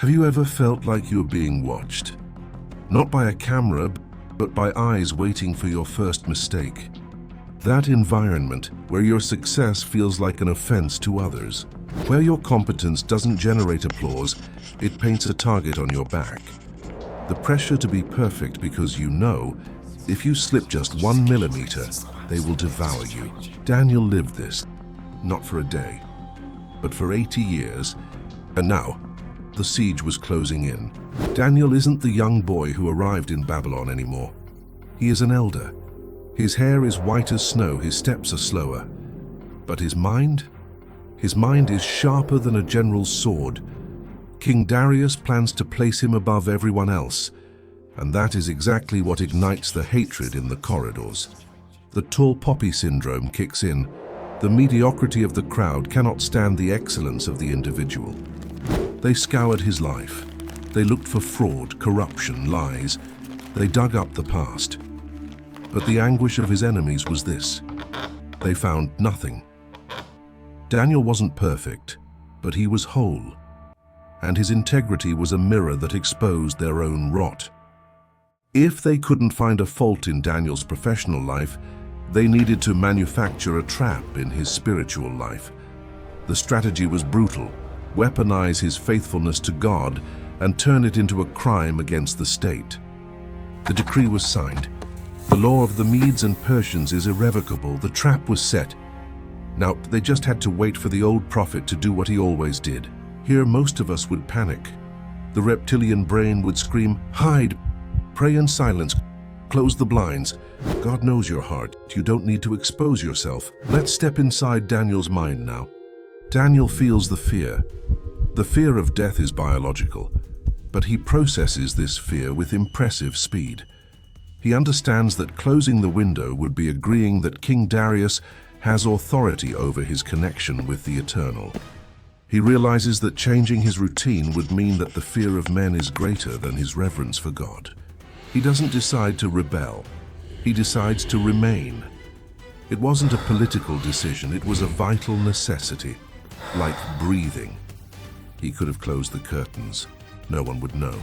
Have you ever felt like you're being watched? Not by a camera, but by eyes waiting for your first mistake. That environment where your success feels like an offense to others. Where your competence doesn't generate applause, it paints a target on your back. The pressure to be perfect because you know, if you slip just 1 millimeter, they will devour you. Daniel lived this, not for a day, but for 80 years, and now, the siege was closing in. Daniel isn't the young boy who arrived in Babylon anymore. He is an elder. His hair is white as snow, his steps are slower. But his mind? His mind is sharper than a general's sword. King Darius plans to place him above everyone else, and that is exactly what ignites the hatred in the corridors. The tall poppy syndrome kicks in. The mediocrity of the crowd cannot stand the excellence of the individual. They scoured his life. They looked for fraud, corruption, lies. They dug up the past. But the anguish of his enemies was this: they found nothing. Daniel wasn't perfect, but he was whole, and his integrity was a mirror that exposed their own rot. If they couldn't find a fault in Daniel's professional life, they needed to manufacture a trap in his spiritual life. The strategy was brutal: weaponize his faithfulness to God and turn it into a crime against the state. The decree was signed. The law of the Medes and Persians is irrevocable. The trap was set. Now, they just had to wait for the old prophet to do what he always did. Here, most of us would panic. The reptilian brain would scream, "Hide! Pray in silence! Close the blinds! God knows your heart. You don't need to expose yourself." Let's step inside Daniel's mind now. Daniel feels the fear. The fear of death is biological, but he processes this fear with impressive speed. He understands that closing the window would be agreeing that King Darius has authority over his connection with the eternal. He realizes that changing his routine would mean that the fear of men is greater than his reverence for God. He doesn't decide to rebel. He decides to remain. It wasn't a political decision, it was a vital necessity, like breathing. He could have closed the curtains. No one would know.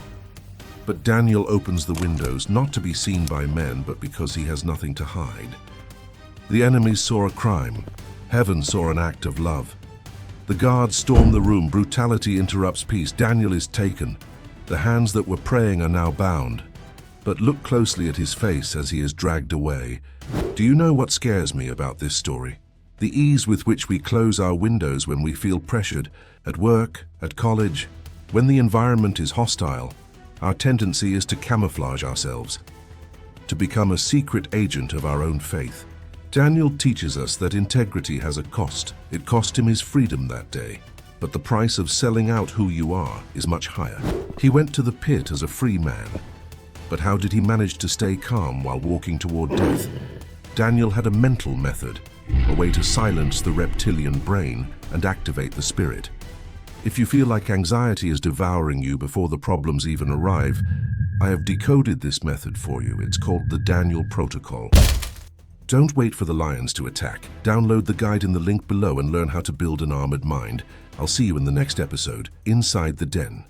But Daniel opens the windows, not to be seen by men, but because he has nothing to hide. The enemies saw a crime. Heaven saw an act of love. The guards storm the room. Brutality interrupts peace. Daniel is taken. The hands that were praying are now bound. But look closely at his face as he is dragged away. Do you know what scares me about this story? The ease with which we close our windows when we feel pressured, at work, at college. When the environment is hostile, our tendency is to camouflage ourselves, to become a secret agent of our own faith. Daniel teaches us that integrity has a cost. It cost him his freedom that day, but the price of selling out who you are is much higher. He went to the pit as a free man, but how did he manage to stay calm while walking toward death? Daniel had a mental method, a way to silence the reptilian brain and activate the spirit. If you feel like anxiety is devouring you before the problems even arrive, I have decoded this method for you. It's called the Daniel Protocol. Don't wait for the lions to attack. Download the guide in the link below and learn how to build an armored mind. I'll see you in the next episode, Inside the Den.